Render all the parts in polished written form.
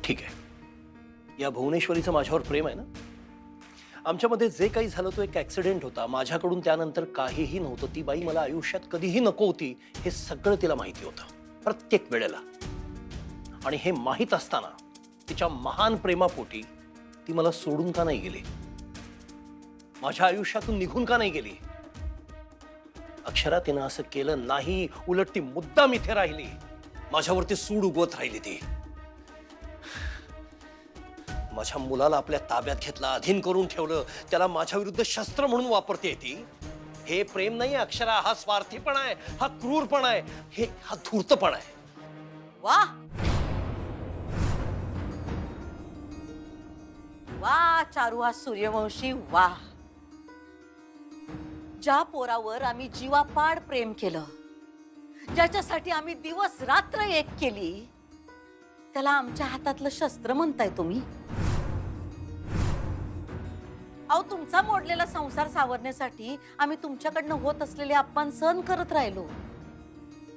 ठीक आहे, या भुवनेश्वरीचं माझ्यावर प्रेम आहे ना? आमच्यामध्ये जे काही झालं तो एक ऍक्सिडेंट होता. माझ्याकडून त्यानंतर काहीही नव्हतं. ती बाई मला आयुष्यात कधीही नको होती, हे सगळं तिला माहिती होतं, प्रत्येक वेळेला. आणि हे माहीत असताना तिच्या महान प्रेमापोटी ती मला सोडून का नाही गेली? माझ्या आयुष्यातून निघून का नाही गेली? अक्षरा, तिनं असं केलं नाही. उलट ती मुद्दाम इथे राहिली, माझ्यावरती सूड उगवत राहिली. ती माझ्या मुलाला आपल्या ताब्यात घेतला, अधीन करून ठेवलं, त्याला माझ्या विरुद्ध शस्त्र म्हणून वापरते ती. हे प्रेम नाही अक्षरा, हा स्वार्थीपणा आहे, हा क्रूरपणा आहे, हा धूर्तपणा आहे. वा वा चारू, हा सूर्यवंशी, वा. ज्या पोरावर आम्ही जीवापाड प्रेम केलं, ज्याच्यासाठी आम्ही दिवस रात्र एक केली, त्याला आमच्या हातातलं शस्त्र म्हणताय तुम्ही? अहो, तुमचा मोडलेला संसार सावरण्यासाठी आम्ही तुमच्याकडनं होत असलेले अपमान सहन करत राहिलो.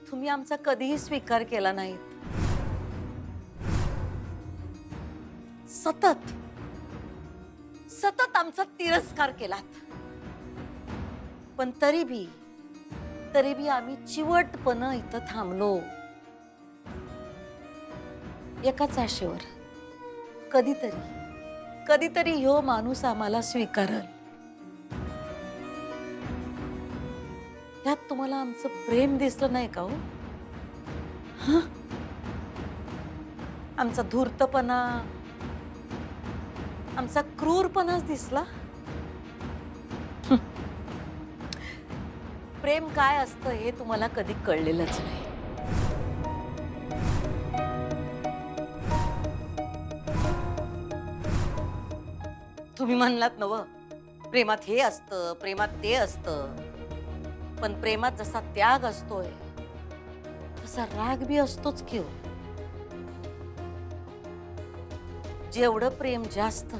तुम्ही आमचा कधीही स्वीकार केला नाही. सतत सतत आमचा तिरस्कार केलात. पण तरी बी आम्ही चिवटपणे इथं थांबलो, एकाच आशेवर, कधीतरी ह्यो माणूस आम्हाला स्वीकारल. यात तुम्हाला आमचं प्रेम दिसलं नाही का हो? आमचा धूर्तपणा, आमचा क्रूरपणाच दिसला. प्रेम काय असतं हे तुम्हाला कधी कळलेलंच नाही. तुम्ही म्हणलात नवं, प्रेमात हे असतं, प्रेमात ते असतं. पण प्रेमात जसा त्याग असतोय तसा राग बी असतोच की हो. जेवढं प्रेम जास्त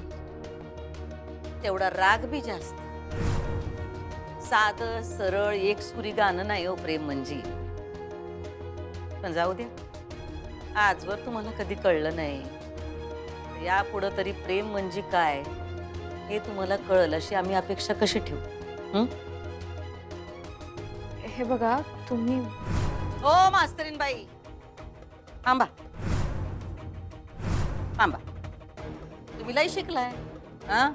तेवढा राग बी जास्त. साधं सरळ एकसुरी गाणं नाही हो प्रेम म्हणजे. पण जाऊ द्या, आजवर तुम्हाला कधी कळलं नाही. यापुढं तरी प्रेम म्हणजे काय हे तुम्हाला कळलं अशी आम्ही अपेक्षा कशी ठेवू? हे बघा तुम्ही. ओ मास्तरीन बाई, थांबा. तुम्ही लई शिकलाय, हा?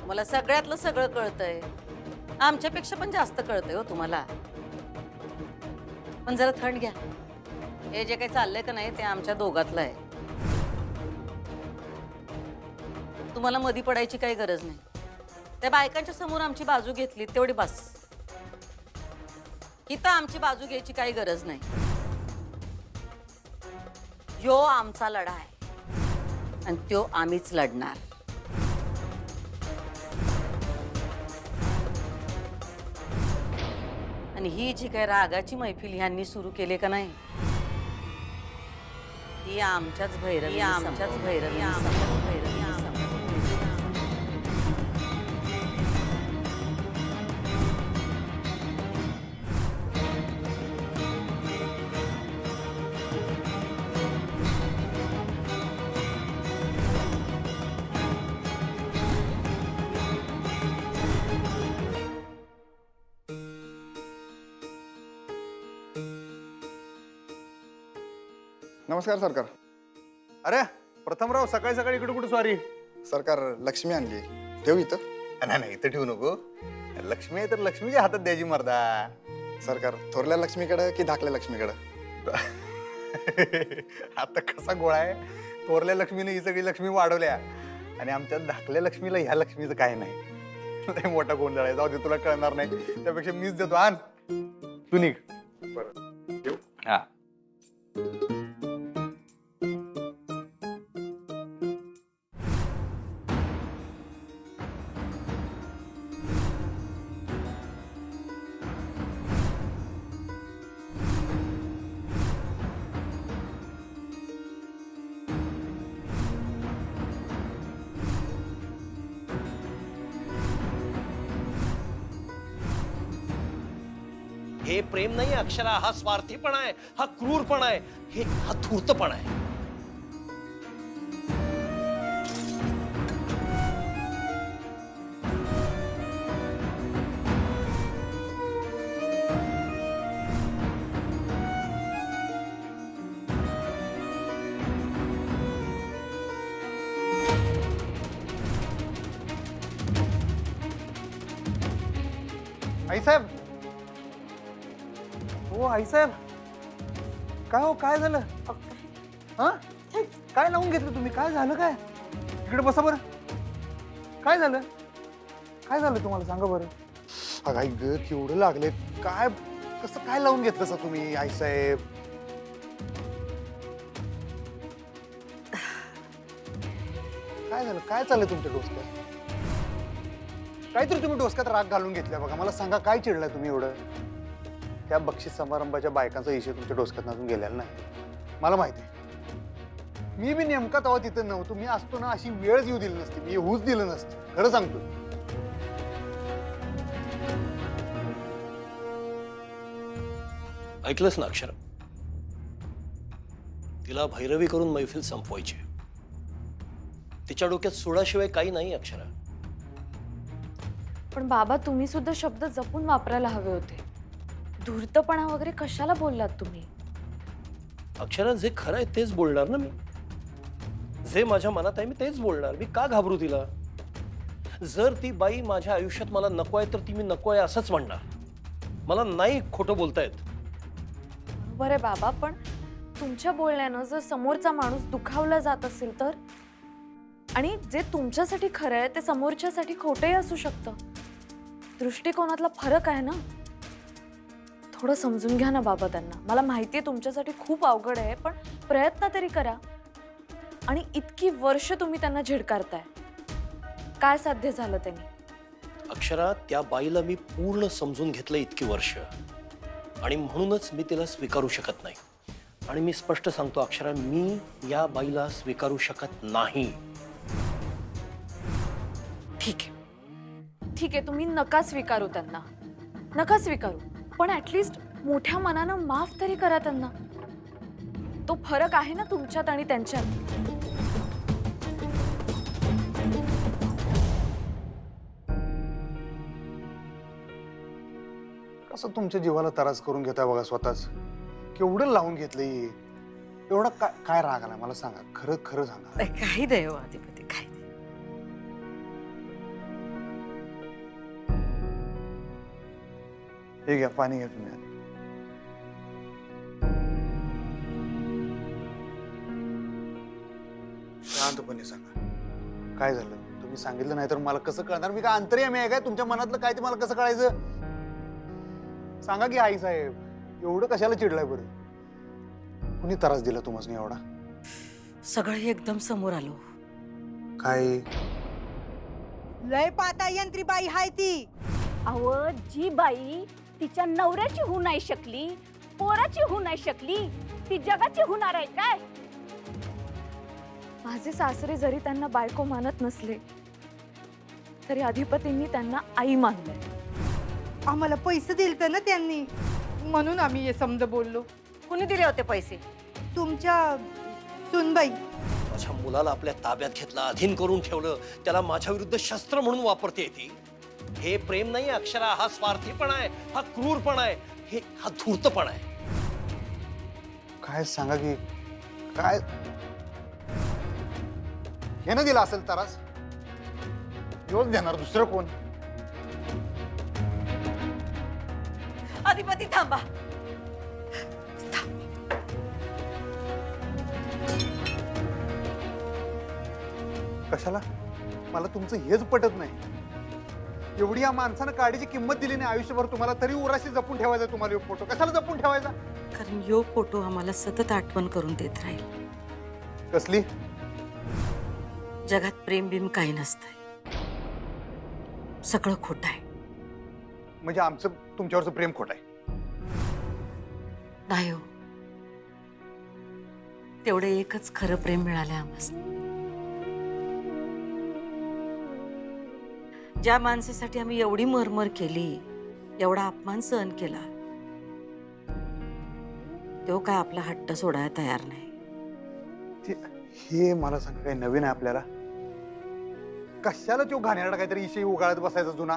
मला सगळ्यातलं सगळं कळतंय. आमच्यापेक्षा पण जास्त कळतंय हो तुम्हाला. पण जरा थंड घ्या. हे जे काही चाललंय का नाही ते आमच्या दोघातलं आहे. तुम्हाला मधी पडायची काही गरज नाही. त्या बायकांच्या समोर आमची बाजू घेतली तेवढी बस. इथं आमची बाजू घ्यायची काही गरज नाही. ह्यो आमचा लढा आहे आणि त्यो आम्हीच लढणार. आणि ही जी काही रागाची मैफिल ह्यांनी सुरू केली का नाही, ती आमच्याच भैरवी. नमस्कार सरकार. अरे प्रथमराव, सकाळी सकाळी इकडे कुठे स्वारी? सरकार, लक्ष्मी आणली, ठेवू इथं? नाही नाही, इथं ठेवू नको. लक्ष्मी आहे तर लक्ष्मीच्या हातात द्यायची मर्दा. सरकार, थोरल्या लक्ष्मीकडे की धाकल्या लक्ष्मीकडे? आता कसा गोळा आहे. थोरल्या लक्ष्मीने ही सगळी लक्ष्मी वाढवल्या आणि आमच्या धाकल्या लक्ष्मीला ह्या लक्ष्मीचं काय नाही. लय मोठा गोंधळ आहे. जाऊ दे, तुला कळणार नाही. त्यापेक्षा मीच देतो. आण, तू निघ. बरं, ठेवू? हा. हे प्रेम नाही अक्षरा, हा स्वार्थीपणा आहे, हा क्रूरपणा आहे, हा धूर्तपणा आहे. आईसाहेब, हो आईसाहेब, काय हो, काय झालं? हा, काय लावून घेतलं तुम्ही? काय झालं? काय इकडे बसा बरं. काय झालं? काय झालं तुम्हाला सांगा बरं. अगं आई ग, केवढं लागले. काय, कसं काय लावून घेतलं सा तुम्ही आईसाहेब? काय झालं? काय चाललंय तुमच्या डोसक्यात? काहीतरी तुम्ही डोसक्यात राग घालून घेतलाय बघा. मला सांगा, काय चिडलाय तुम्ही एवढं? त्या बक्षीस समारंभाच्या बायकांचा इशू तुमच्या डोसक्यात अजून गेलेला नाही, मला माहिती आहे. मी बी नेमका तेव्हा तिथं नव्हतो. मी असतो ना, अशी वेळच येऊ दिली नसती, मी येऊच दिलं नसतं, खरं सांगतो. ऐकलंस ना अक्षरा, तिला भैरवी करून मैफिल संपवायची. तिच्या डोक्यात सोडाशिवाय काही नाही अक्षरा. पण बाबा, तुम्ही सुद्धा शब्द जपून वापरायला हवे होते. धूर्तपणा वगैरे कशाला बोललात तुम्ही? अक्षरा, जे खरं आहे तेच बोलणार ना मी. जे माझ्या मनात आहे मी तेच बोलणार. मी का घाबरू तिला? जर ती बाई माझ्या आयुष्यात मला नको आहे तर ती मी नको आहे असंच म्हणणार. मला नाही खोटं बोलता येत. बरोबर आहे बाबा, पण तुमच्या बोलण्यानं जर समोरचा माणूस दुखावला जात असेल तर? आणि जे तुमच्यासाठी खरं आहे ते समोरच्यासाठी खोटंही असू शकतं. दृष्टिकोनातला फरक आहे ना. थोडं समजून घ्या ना बाबा त्यांना. मला माहिती आहे तुमच्यासाठी खूप अवघड आहे, पण प्रयत्न तरी करा. आणि इतकी वर्ष तुम्ही त्यांना झिडकारताय, काय साध्य झालं त्यांनी? अक्षरा, त्या बाईला मी पूर्ण समजून घेतलं इतकी वर्ष, आणि म्हणूनच मी तिला स्वीकारू शकत नाही. आणि मी स्पष्ट सांगतो अक्षरा, मी या बाईला स्वीकारू शकत नाही. ठीक आहे, ठीक आहे, तुम्ही नका स्वीकारू त्यांना, नका स्वीकारू. पण ऍटलिस्ट मोठ्या मनानं माफ तरी करा त्यांना. तो फरक आहे ना तुमच्यात आणि त्यांच्यात. कसं तुमच्या जीवाला त्रास करून घेताय बघा स्वतःच. केवढं लावून घेतलंय. एवढा काय राग आला मला सांगा, खरं खरं सांगा. काही नाही हो अधिपती, काही नाही. हे घ्या, पाणी घ्या तुम्ही. शांतपणे सांगा, काय झालं? तुम्ही सांगितलं नाही तर मला कसं कळणार? मी काय अंतर्यामी आहे काय? तुमच्या मनातलं काय ते मला कसं कळायचं? सांगा की आई साहेब, एवढं कशाला चिडलाय बरं? कुणी त्रास दिला तुम्हाला एवढा? सगळं एकदम समोर आलो. काय? लय पाता यंत्री बाई हाय ती. अहो, जी बाई तिच्या नवऱ्याची होऊ नाही शकली, पोराची होऊ नाही शकली, ती जगाची होणार आहे काय? माझे सासरे जरी त्यांना बायको मानत नसले तरी अधिपतींनी त्यांना आई मानलंय. आम्हाला पैसे दिलत ना त्यांनी, म्हणून आम्ही हे समज बोललो. कुणी दिले होते पैसे? तुमच्या सुनबाई. माझ्या मुलाला आपल्या ताब्यात घेतलं, अधीन करून ठेवलं, त्याला माझ्या विरुद्ध शस्त्र म्हणून वापरते ती. हे प्रेम नाही अक्षरा, हा स्वार्थीपणा आहे, हा क्रूरपणा आहे, हा धूर्तपणा आहे. काय सांगा की काय यानं दिला असेल त्रास? योच देणार, दुसरं कोण? अधिपती थांबा. कशाला? मला तुमचं हेच पटत नाही. एवढी या माणसानं काडीची किंमत दिली नाही आयुष्यभर तुम्हाला, तरी उराशी जपून ठेवायचा तुम्हाला फोटो. कशाला जपून ठेवायचा? कारण यो फोटो आम्हाला सतत आठवण करून देत राहील. कसली? जगात प्रेम बिम काही नसतंय, सगळं खोटं आहे. म्हणजे आमचं तुमच्यावरचं प्रेम खोट आहे? नाही हो, तेवढं एकच खरं प्रेम मिळालंय आम्हाला. ज्या माणसासाठी आम्ही एवढी मरमर केली, एवढा अपमान सहन केला, तो काय आपला हट्ट सोडायला तयार नाही. हे मला सांगा, काही नवीन आहे आपल्याला? कशाला तो घाणेरडा काहीतरी इशे उगाळत बसायचा जुना?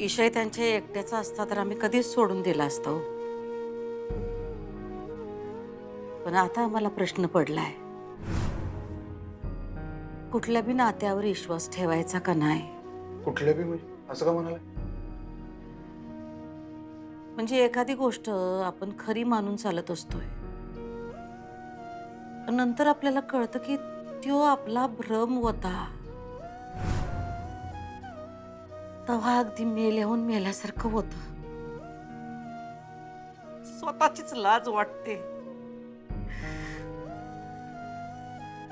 इशय त्यांच्या एकट्याचा असता तर आम्ही कधीच सोडून दिला असता हो. पण आता आम्हाला प्रश्न पडलाय, कुठल्या बी नात्यावर विश्वास ठेवायचा का नाही? कुठल्या बी म्हणजे असं का म्हणाले? म्हणजे एखादी गोष्ट आपण खरी मानून चालत असतोय, पण नंतर आपल्याला कळतं की तो आपला भ्रम होता. तेव्हा अगदी मेल्याहून मेल्यासारखं होतं. स्वतःचीच लाज वाटते.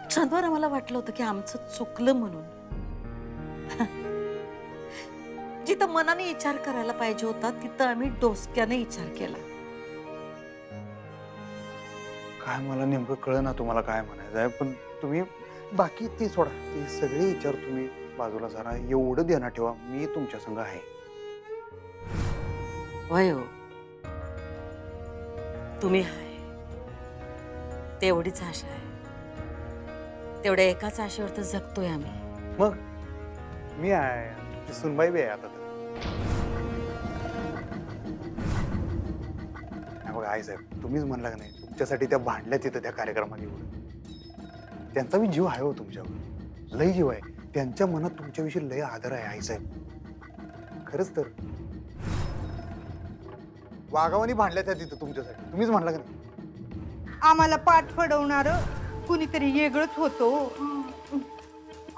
क्षणभर मला वाटलं होतं की आमचं चुकलं म्हणून. जिथं मनाने विचार करायला पाहिजे होता तिथं आम्ही डोसक्याने विचार केला. काय मला नेमकं कळलं ना तुम्हाला काय म्हणायचं आहे, पण तुम्ही बाकी ते सोडा, ते सगळे विचार तुम्ही बाजूला जरा एवढं ध्यानात ठेवा, मी तुमच्या संग आहे. होय हो, तुम्ही आहे तेवढीच आशा आहे. तेवढ्या एकाच आशेवर तर जगतोय आम्ही. मग मी आहे, तुमची सुनबाई बी आहे आता तर. नाही बघा आई साहेब, तुम्हीच म्हणला का नाही तुमच्यासाठी त्या भांडल्या तिथं त्या कार्यक्रमात एवढं. त्यांचा बी जीव आहे हो तुमच्यावर, लय जीव आहे. त्यांच्या मनात तुमच्याविषयी लय आदर आहे आई साहेब. खरंच तर वाघावानी भांडल्या त्या तिथं तुमच्यासाठी, तुम्हीच म्हणला का नाही. आम्हाला पाठ फडवणार कुणीतरी वेगळंच होतो.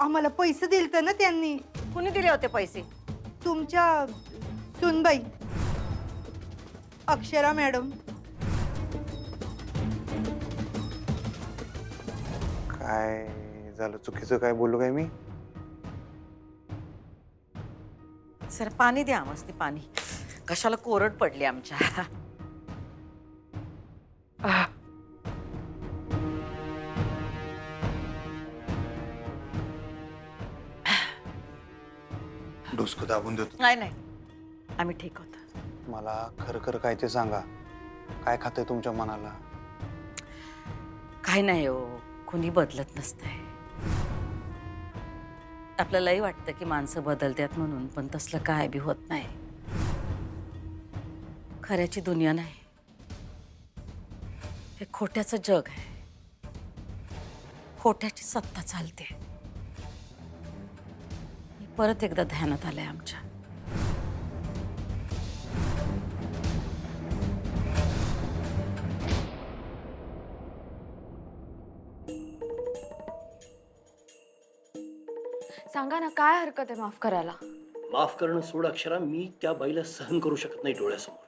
आम्हाला पैसे दिलत ना त्यांनी. कुणी दिले होते पैसे? तुमच्या सुनबाई अक्षरा मॅडम. काय झालं, चुकीचं काय बोललो काय मी? सर पाणी द्या, मस्ती पाणी. कशाला कोरड पडली आमच्या. डोसकं दाबून देतो. नाही नाही, आम्ही ठीक होतो. मला खरं खरं काय ते सांगा, काय खातंय तुमच्या मनाला? काय नाही हो, कुणी बदलत नसतंय. आपल्यालाही वाटतं की माणसं बदलतात म्हणून, पण तसलं काय बी होत नाही. खऱ्याची दुनिया नाही, हे खोट्याचं जग आहे. खोट्याची सत्ता चालते. हे परत एकदा ध्यानात आलंय आमच्या. सांगा ना, काय हरकत आहे माफ करायला? माफ करणं सोड अक्षरा, मी त्या बाईला सहन करू शकत नाही डोळ्यासमोर.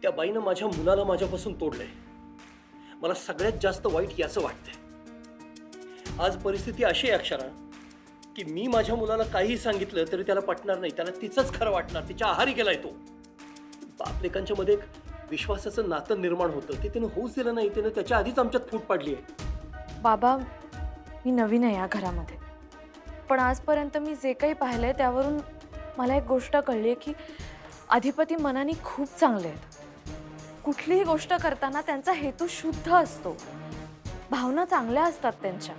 त्या बाईनं माझ्या मुलाला माझ्यापासून तोडलंय. मला सगळ्यात जास्त वाईट याचं वाटतंय. आज परिस्थिती अशी आहे अक्षरा की मी माझ्या मुलाला काही सांगितलं तरी त्याला पटणार नाही. त्याला तिचंच खरं वाटणार. तिच्या आहारी गेलाय तो. बाप लेकांच्या मध्ये एक विश्वासाचं नातं निर्माण होतं, ते त्यानं होऊच दिलं नाही. त्यानं त्याच्या आधीच आमच्यात फूट पाडली आहे. बाबा, मी नवीन आहे या घरामध्ये, पण आजपर्यंत मी जे काही पाहिलंय त्यावरून मला एक गोष्ट कळली की अधिपती मनाने खूप चांगले आहेत. कुठलीही गोष्ट करताना त्यांचा हेतू शुद्ध असतो, भावना चांगल्या असतात त्यांच्या.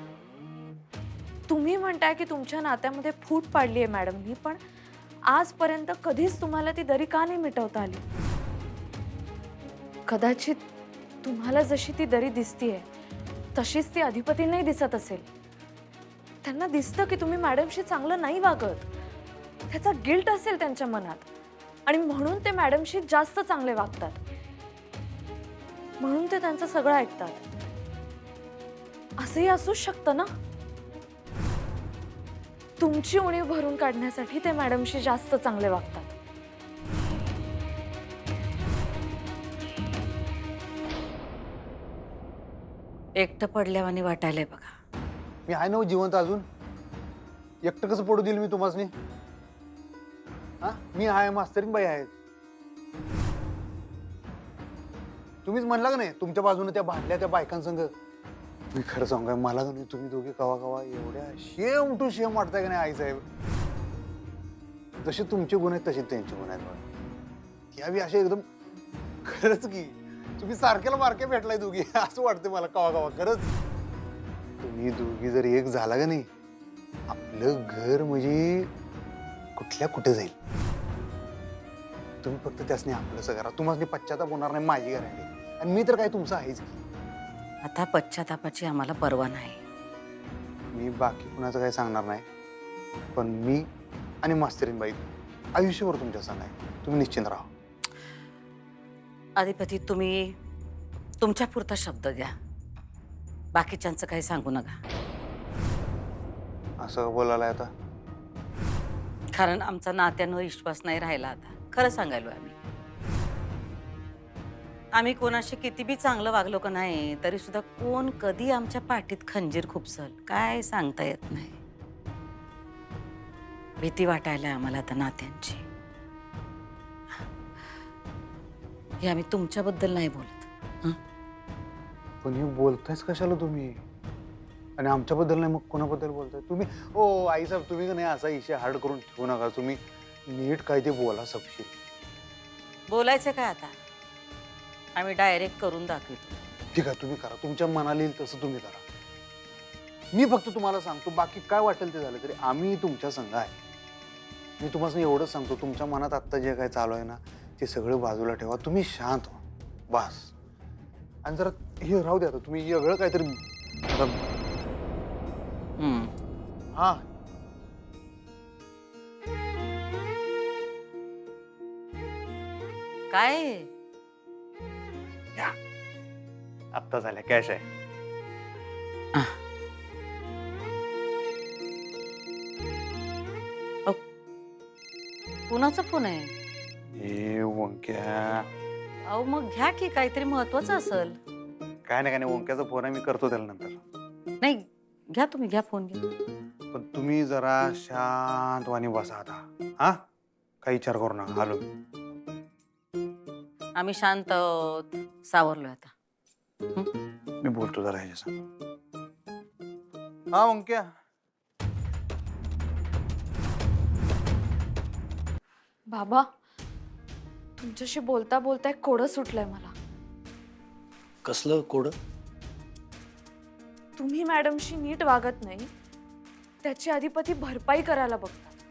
तुम्ही म्हणताय की तुमच्या नात्यामध्ये फूट पाडली आहे मॅडमनी, पण आजपर्यंत कधीच तुम्हाला ती दरी का नाही मिटवता आली? कदाचित तुम्हाला जशी ती दरी दिसतीये तशीच ती अधिपतींनाही दिसत असेल. त्यांना दिसतं की तुम्ही मॅडमशी चांगलं नाही वागत. त्याचा गिल्ट असेल त्यांच्या मनात, आणि म्हणून ते मॅडमशी जास्त चांगले वागतात. म्हणून ते त्यांचं सगळं ऐकतात. असंही असूच शकतं ना. तुमची उणीव भरून काढण्यासाठी ते मॅडमशी जास्त चांगले वागतात. एकटं पडल्यावानी वाटायलंय बघा. मी आहे ना हो जिवंत अजून. एकटं कसं पडू देईल मी तुम्हाला? हा, मी आहे, मास्तरीन बाई आहेत. तुम्हीच म्हणला का नाही तुमच्या बाजूने त्या भांडल्या त्या बायकांसंग. मी खरं सांगू, मला का नाही तुम्ही दोघे कवा कवा एवढ्या शेम टू शेम वाटताय का नाही आई साहेब? जसे तुमचे गुण आहेत तसे त्यांचे गुण आहेत बघा. या बी असे एकदम, खरंच की तुम्ही सारख्याला मारके भेटलाय दोघी असं वाटतं मला कवा कवा. खरंच तुम्ही दोघी जर एक झाला का नाही, आपलं घर म्हणजे कुठल्या कुठे जाईल. तुम्ही फक्त त्यासनी आपलंसं करा, तुम्हाला पश्चाताप होणार नाही, माझी गॅरंटी. आणि मी तर काय तुमचं आहेच की. आता पश्चातापाची आम्हाला पर्वा नाही. मी बाकी कुणाचं काही सांगणार नाही, पण मी आणि मास्तरीन बाई आयुष्यभर तुमच्या संग आहे. तुम्ही निश्चिंत राहा. अधिपती तुम्ही तुमच्या पुरता शब्द द्या, बाकीच्यांचं काही सांगू नका. असं बोलायला आता कारण आमचा नात्यांवर विश्वास नाही राहिला आता. खरं सांगायलो आम्ही कोणाशी किती बी चांगलं वागलो का नाही तरी सुद्धा कोण कधी आमच्या पाठीत खंजीर खुपसल काय सांगता येत नाही. भीती वाटायला आम्हाला आता नात्यांची. हे आम्ही तुमच्याबद्दल नाही बोलत. पण हे बोलतायच कशाला तुम्ही? आणि आमच्याबद्दल नाही मग कोणाबद्दल बोलताय तुम्ही? ओ आई साहेब, तुम्ही का नाही असा इशे हार्ड करून ठेवू नका. तुम्ही नीट काय ते बोला सबशी. बोलायचं काय आता? आम्ही डायरेक्ट करून दाखवतो. ठीक आहे, तुम्ही करा. तुमच्या मनाला येईल तसं तुम्ही करा. मी फक्त तुम्हाला सांगतो, बाकी काय वाटेल ते झालं तरी आम्ही तुमच्या संग आहे. मी तुम्हाला एवढंच सांगतो, तुमच्या मनात आत्ता जे काय चालू आहे ना ते सगळं बाजूला ठेवा. तुम्ही शांत व्हा बस. आणि जरा हे राहू द्या आता. तुम्ही वेगळं काहीतरी हा काय आत्ता झाल्या कॅश आहे. कुणाचा फोन आहे? ए ओंक्या, अहो मग घ्या की, काहीतरी महत्वाचं असेल. काय नाही ओंक्याचा फोन आहे, मी करतो त्याला नंतर. नाही घ्या, तुम्ही घ्या, फोन घ्या. पण तुम्ही जरा शांतवाणी बसा आता. हा, काही विचार करू नका. हॅलो, आम्ही शांत आहोत, सावरलोय आता. मी बोलतो जरा ह्याच्यासंग. हा ओंक्या, बाबा तुमच्याशी बोलता बोलता एक कोडं सुटलंय मला. कसलं कोड? तुम्ही मॅडमशी नीट वागत नाही त्याची अधिपती भरपाई करायला बघतात.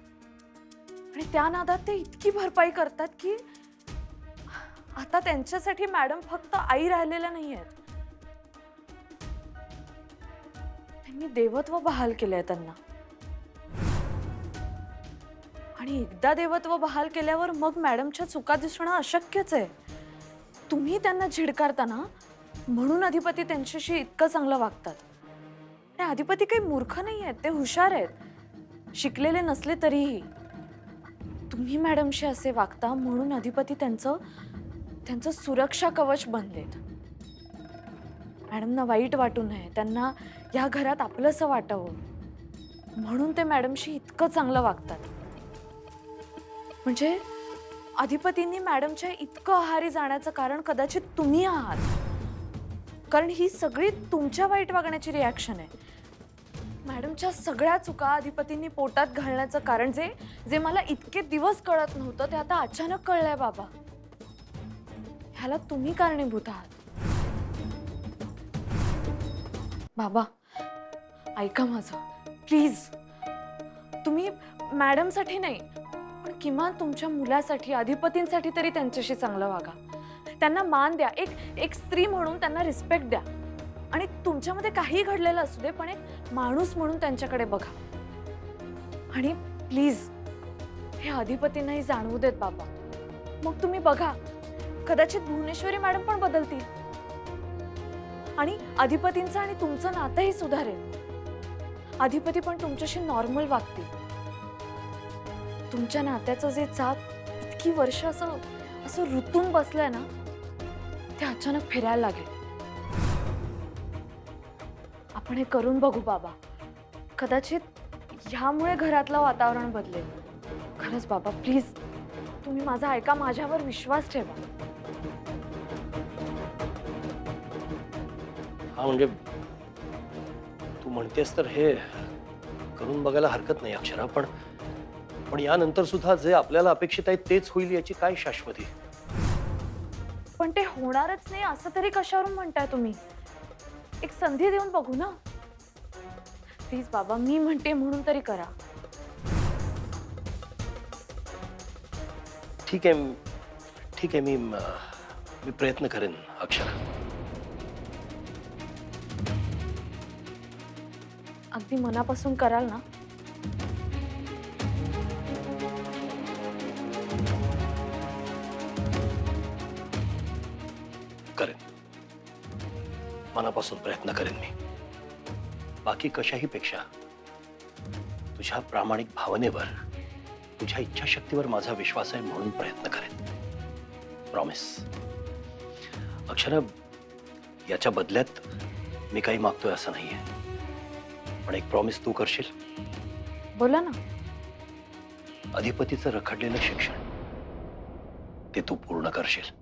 आणि त्या नादात ते इतकी भरपाई करतात की आता त्यांच्यासाठी मॅडम फक्त आई राहिलेल्या नाही आहेत, त्यांनी देवत्व बहाल केलंय त्यांना. आणि एकदा देवत्व बहाल केल्यावर मग मॅडमच्या चुका दिसणं अशक्यच आहे. तुम्ही त्यांना झिडकारता ना म्हणून अधिपती त्यांच्याशी इतकं चांगलं वागतात. आणि अधिपती काही मूर्ख नाही आहेत, ते हुशार आहेत, शिकलेले नसले तरीही. तुम्ही मॅडमशी असे वागता म्हणून अधिपती त्यांचं सुरक्षा कवच बनलेत. मॅडमना वाईट वाटू नये, त्यांना या घरात आपलंसं वाटावं म्हणून ते मॅडमशी इतकं चांगलं वागतात. म्हणजे अधिपतींनी मॅडमच्या इतकं आहारी जाण्याचं कारण कदाचित तुम्ही आहात. कारण ही सगळी तुमच्या वाईट वागण्याची रिॲक्शन आहे. मॅडमच्या सगळ्या चुका अधिपतींनी पोटात घालण्याचं कारण जे मला इतके दिवस कळत नव्हतं ते आता अचानक कळलंय बाबा. ह्याला तुम्ही कारणीभूत आहात. बाबा ऐका माझं प्लीज. तुम्ही मॅडमसाठी नाही पण किमान तुमच्या मुलासाठी, अधिपतींसाठी तरी त्यांच्याशी चांगलं वागा. त्यांना मान द्या. एक स्त्री म्हणून त्यांना रिस्पेक्ट द्या. आणि तुमच्यामध्ये काही घडलेलं असू दे पण एक माणूस म्हणून त्यांच्याकडे बघा. आणि प्लीज हे अधिपतींनाही जाणवू देत बाबा. मग तुम्ही बघा, कदाचित भुवनेश्वरी मॅडम पण बदलतील आणि अधिपतींचं आणि तुमचं नातंही सुधारेल. अधिपती पण तुमच्याशी नॉर्मल वागतील. तुमच्या नात्याचं जे चाक इतकी वर्ष असं रुतून बसलंय ना ते अचानक फिरायला लागेल. आपण हे करून बघू बाबा. कदाचित ह्यामुळे घरातलं वातावरण बदलेल. खरंच बाबा प्लीज तुम्ही माझा ऐका, माझ्यावर विश्वास ठेवा. हा म्हणजे तू म्हणतेस तर हे करून बघायला हरकत नाही अक्षरा. पण यानंतर सुद्धा जे आपल्याला अपेक्षित आहे तेच होईल याची काय शाश्वती? पण ते होणारच नाही असं तरी कशावरून म्हणताय तुम्ही? एक संधी देऊन बघू ना प्लीज बाबा. मी म्हणते म्हणून तरी करा. ठीक आहे मी प्रयत्न करेन अक्षरा. अगदी मनापासून कराल ना? करेन, मनापासून प्रयत्न करेन मी. बाकी कशाही पेक्षा तुझ्या प्रामाणिक भावनेवर, तुझ्या इच्छाशक्तीवर माझा विश्वास आहे म्हणून प्रयत्न करेन. प्रॉमिस. अक्षरा, याच्या बदल्यात मी काही मागतोय असं नाहीये, पण एक प्रॉमिस तू करशील? बोला ना. अधिपतीचं रखडलेलं शिक्षण ते तू पूर्ण करशील.